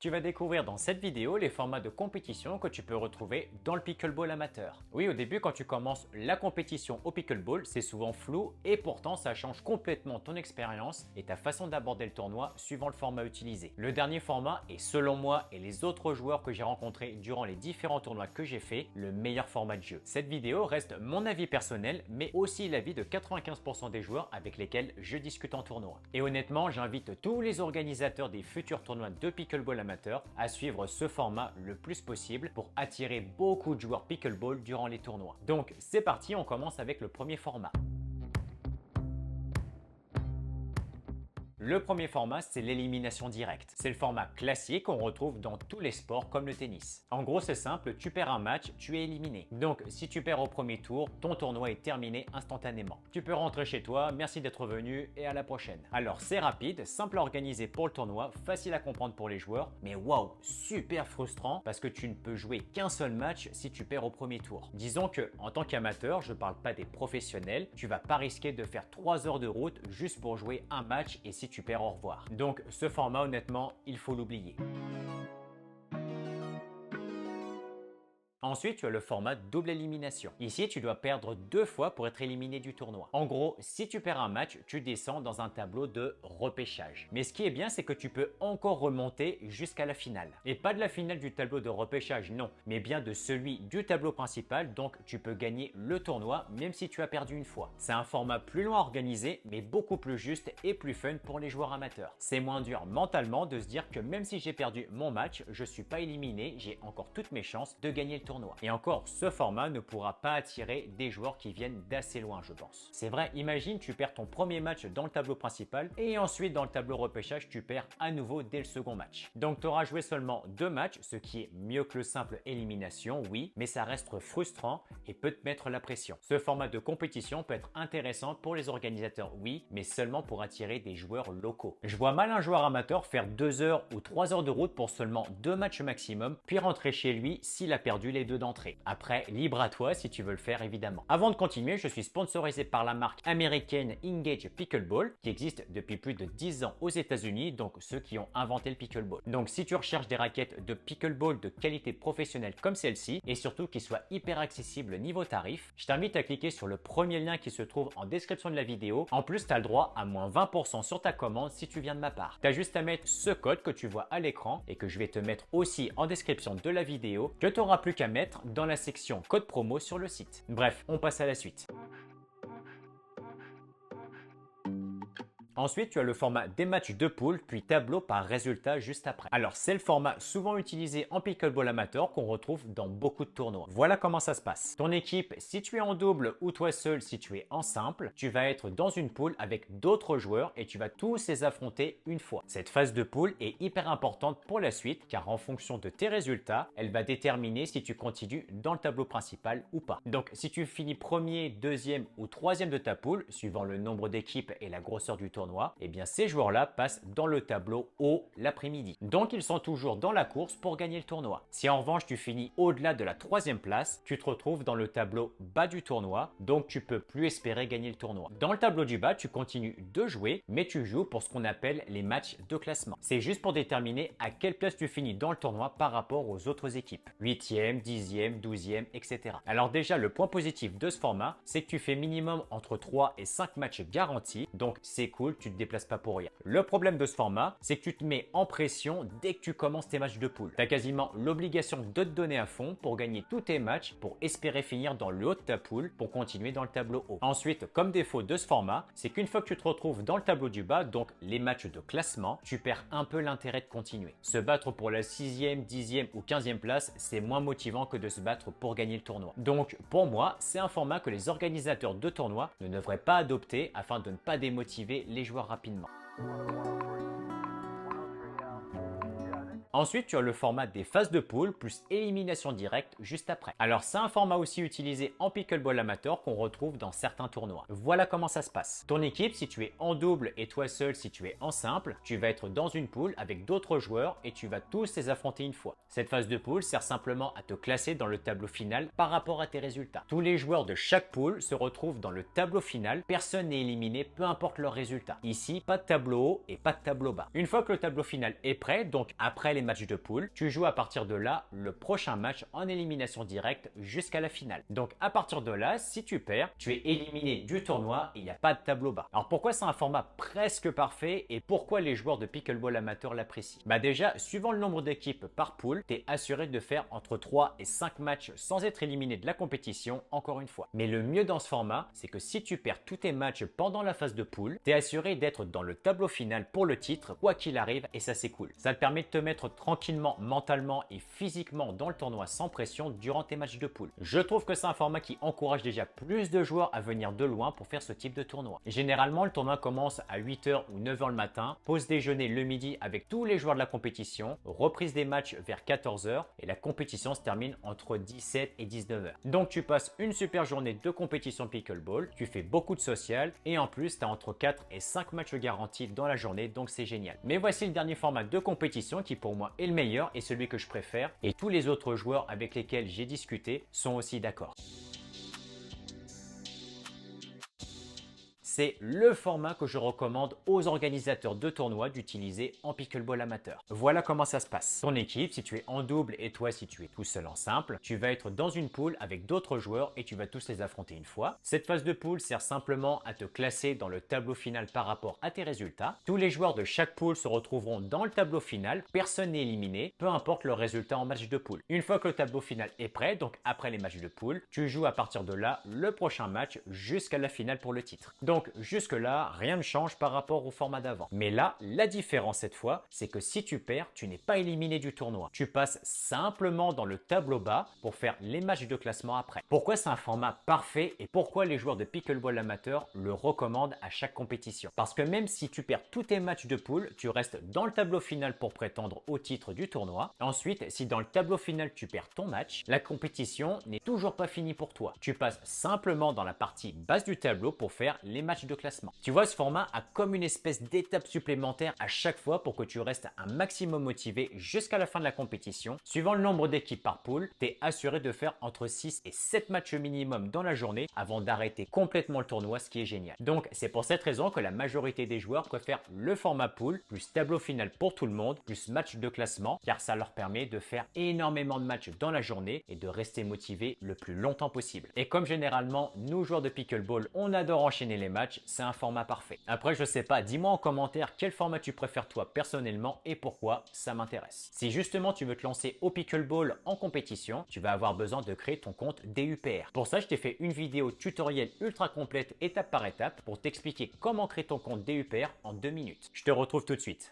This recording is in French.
Tu vas découvrir dans cette vidéo les formats de compétition que tu peux retrouver dans le pickleball amateur. Oui, au début, quand tu commences la compétition au pickleball, c'est souvent flou et pourtant ça change complètement ton expérience et ta façon d'aborder le tournoi suivant le format utilisé. Le dernier format est selon moi et les autres joueurs que j'ai rencontrés durant les différents tournois que j'ai fait, le meilleur format de jeu. Cette vidéo reste mon avis personnel mais aussi l'avis de 95% des joueurs avec lesquels je discute en tournoi. Et honnêtement, j'invite tous les organisateurs des futurs tournois de pickleball amateur à suivre ce format le plus possible pour attirer beaucoup de joueurs pickleball durant les tournois. Donc c'est parti, on commence avec le premier format. Le premier format, c'est l'élimination directe. C'est le format classique qu'on retrouve dans tous les sports comme le tennis. En gros, c'est simple, tu perds un match, tu es éliminé. Donc, si tu perds au premier tour, ton tournoi est terminé instantanément. Tu peux rentrer chez toi, merci d'être venu et à la prochaine. Alors, c'est rapide, simple à organiser pour le tournoi, facile à comprendre pour les joueurs, mais waouh, super frustrant parce que tu ne peux jouer qu'un seul match si tu perds au premier tour. Disons que, en tant qu'amateur, je parle pas des professionnels, tu vas pas risquer de faire 3 heures de route juste pour jouer un match et si tu perds, au revoir. Donc ce format, honnêtement, il faut l'oublier. Ensuite, tu as le format double élimination. Ici, tu dois perdre 2 fois pour être éliminé du tournoi. En gros, si tu perds un match, tu descends dans un tableau de repêchage. Mais ce qui est bien, c'est que tu peux encore remonter jusqu'à la finale. Et pas de la finale du tableau de repêchage, non, mais bien de celui du tableau principal, donc tu peux gagner le tournoi même si tu as perdu une fois. C'est un format plus long à organiser, mais beaucoup plus juste et plus fun pour les joueurs amateurs. C'est moins dur mentalement de se dire que même si j'ai perdu mon match, je suis pas éliminé, j'ai encore toutes mes chances de gagner le tournoi. Et encore, ce format ne pourra pas attirer des joueurs qui viennent d'assez loin, je pense. C'est vrai, imagine tu perds ton premier match dans le tableau principal et ensuite dans le tableau repêchage, tu perds à nouveau dès le second match. Donc tu auras joué seulement 2 matchs, ce qui est mieux que le simple élimination, oui, mais ça reste frustrant et peut te mettre la pression. Ce format de compétition peut être intéressant pour les organisateurs, oui, mais seulement pour attirer des joueurs locaux. Je vois mal un joueur amateur faire 2 heures ou 3 heures de route pour seulement 2 matchs maximum, puis rentrer chez lui s'il a perdu les 2 d'entrée. Après, libre à toi si tu veux le faire évidemment. Avant de continuer, je suis sponsorisé par la marque américaine Engage Pickleball qui existe depuis plus de 10 ans aux États-Unis, donc ceux qui ont inventé le pickleball. Donc si tu recherches des raquettes de pickleball de qualité professionnelle comme celle-ci et surtout qui soient hyper accessibles niveau tarif, je t'invite à cliquer sur le premier lien qui se trouve en description de la vidéo. En plus, tu as le droit à moins 20% sur ta commande si tu viens de ma part. Tu as juste à mettre ce code que tu vois à l'écran et que je vais te mettre aussi en description de la vidéo que tu n'auras plus qu'à mettre dans la section code promo sur le site. Bref, on passe à la suite. Ensuite, tu as le format des matchs de poule, puis tableau par résultat juste après. Alors, c'est le format souvent utilisé en pickleball amateur qu'on retrouve dans beaucoup de tournois. Voilà comment ça se passe. Ton équipe, si tu es en double ou toi seul, si tu es en simple, tu vas être dans une poule avec d'autres joueurs et tu vas tous les affronter une fois. Cette phase de poule est hyper importante pour la suite car en fonction de tes résultats, elle va déterminer si tu continues dans le tableau principal ou pas. Donc, si tu finis premier, deuxième ou troisième de ta poule, suivant le nombre d'équipes et la grosseur du tournoi, et bien ces joueurs-là passent dans le tableau haut l'après-midi. Donc ils sont toujours dans la course pour gagner le tournoi. Si en revanche tu finis au-delà de la 3e place, tu te retrouves dans le tableau bas du tournoi, donc tu peux plus espérer gagner le tournoi. Dans le tableau du bas, tu continues de jouer, mais tu joues pour ce qu'on appelle les matchs de classement. C'est juste pour déterminer à quelle place tu finis dans le tournoi par rapport aux autres équipes. 8e, 10e, 12e, etc. Alors déjà, le point positif de ce format, c'est que tu fais minimum entre 3 et 5 matchs garantis, donc c'est cool, tu te déplaces pas pour rien. Le problème de ce format, c'est que tu te mets en pression dès que tu commences tes matchs de poule. Tu as quasiment l'obligation de te donner à fond pour gagner tous tes matchs, pour espérer finir dans le haut de ta poule, pour continuer dans le tableau haut. Ensuite, comme défaut de ce format, c'est qu'une fois que tu te retrouves dans le tableau du bas, donc les matchs de classement, tu perds un peu l'intérêt de continuer. Se battre pour la 6e, 10e ou 15e place, c'est moins motivant que de se battre pour gagner le tournoi. Donc pour moi, c'est un format que les organisateurs de tournois ne devraient pas adopter afin de ne pas démotiver les joueurs rapidement. Ensuite, tu as le format des phases de poule plus élimination directe juste après. Alors, c'est un format aussi utilisé en pickleball amateur qu'on retrouve dans certains tournois. Voilà comment ça se passe. Ton équipe, si tu es en double et toi seul si tu es en simple, tu vas être dans une poule avec d'autres joueurs et tu vas tous les affronter une fois. Cette phase de poule sert simplement à te classer dans le tableau final par rapport à tes résultats. Tous les joueurs de chaque poule se retrouvent dans le tableau final. Personne n'est éliminé, peu importe leurs résultats. Ici, pas de tableau haut et pas de tableau bas. Une fois que le tableau final est prêt, donc après les les matchs de poule, tu joues à partir de là le prochain match en élimination directe jusqu'à la finale. Donc à partir de là, si tu perds, tu es éliminé du tournoi et il n'y a pas de tableau bas. Alors pourquoi c'est un format presque parfait et pourquoi les joueurs de pickleball amateur l'apprécient? Déjà, suivant le nombre d'équipes par poule, tu es assuré de faire entre 3 et 5 matchs sans être éliminé de la compétition encore une fois. Mais le mieux dans ce format, c'est que si tu perds tous tes matchs pendant la phase de poule, tu es assuré d'être dans le tableau final pour le titre, quoi qu'il arrive, et ça c'est cool. Ça te permet de te mettre tranquillement, mentalement et physiquement dans le tournoi sans pression durant tes matchs de poule. Je trouve que c'est un format qui encourage déjà plus de joueurs à venir de loin pour faire ce type de tournoi. Et généralement, le tournoi commence à 8h ou 9h le matin, pause déjeuner le midi avec tous les joueurs de la compétition, reprise des matchs vers 14h et la compétition se termine entre 17 et 19h. Donc tu passes une super journée de compétition pickleball, tu fais beaucoup de social et en plus tu as entre 4 et 5 matchs garantis dans la journée, donc c'est génial. Mais voici le dernier format de compétition qui pour moi est le meilleur et celui que je préfère et tous les autres joueurs avec lesquels j'ai discuté sont aussi d'accord. C'est le format que je recommande aux organisateurs de tournois d'utiliser en pickleball amateur. Voilà comment ça se passe. Ton équipe, si tu es en double et toi si tu es tout seul en simple, tu vas être dans une poule avec d'autres joueurs et tu vas tous les affronter une fois. Cette phase de poule sert simplement à te classer dans le tableau final par rapport à tes résultats. Tous les joueurs de chaque poule se retrouveront dans le tableau final, personne n'est éliminé, peu importe le résultat en match de poule. Une fois que le tableau final est prêt, donc après les matchs de poule, tu joues à partir de là le prochain match jusqu'à la finale pour le titre. Donc jusque-là, rien ne change par rapport au format d'avant. Mais là, la différence cette fois, c'est que si tu perds, tu n'es pas éliminé du tournoi. Tu passes simplement dans le tableau bas pour faire les matchs de classement après. Pourquoi c'est un format parfait et pourquoi les joueurs de pickleball amateur le recommandent à chaque compétition? Parce que même si tu perds tous tes matchs de poule, tu restes dans le tableau final pour prétendre au titre du tournoi. Ensuite, si dans le tableau final tu perds ton match, la compétition n'est toujours pas finie pour toi. Tu passes simplement dans la partie basse du tableau pour faire les matchs de classement. Tu vois, ce format a comme une espèce d'étape supplémentaire à chaque fois pour que tu restes un maximum motivé jusqu'à la fin de la compétition. Suivant le nombre d'équipes par poule, tu es assuré de faire entre 6 et 7 matchs minimum dans la journée avant d'arrêter complètement le tournoi, ce qui est génial. Donc, c'est pour cette raison que la majorité des joueurs préfèrent le format poule, plus tableau final pour tout le monde, plus match de classement, car ça leur permet de faire énormément de matchs dans la journée et de rester motivé le plus longtemps possible. Et comme généralement, nous joueurs de pickleball, on adore enchaîner les matchs, c'est un format parfait. Après, je sais pas, dis-moi en commentaire quel format tu préfères toi personnellement et pourquoi, ça m'intéresse. Si justement tu veux te lancer au pickleball en compétition, tu vas avoir besoin de créer ton compte DUPR. Pour ça, je t'ai fait une vidéo tutoriel ultra complète étape par étape pour t'expliquer comment créer ton compte DUPR en 2 minutes. Je te retrouve tout de suite.